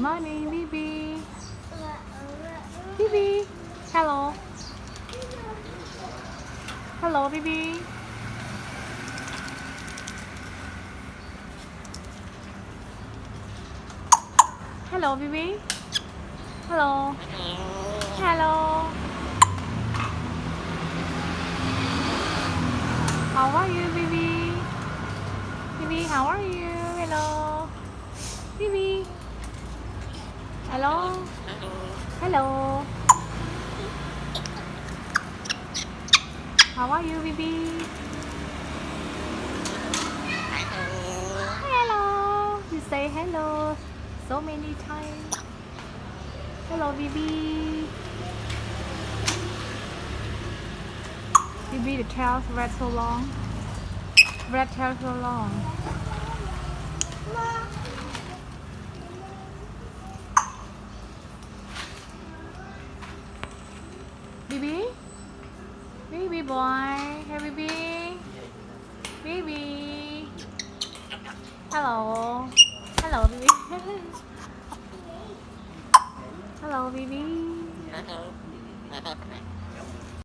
morning, Bibi. Bibi. Hello. Hello, Bibi. Hello, Bibi. Hello. Hello. How are you, Bibi? Bibi, how are you? Hello. Bibi. Hello. Hello. How are you, Bibi? Hello. You say hello so many times. Hello, Bibi. Bibi, the tail red so long. Red tail so long. Bibi? Bibi boy. Hey, Bibi. Bibi. Hello. Hello, Bibi. Hello, Bibi.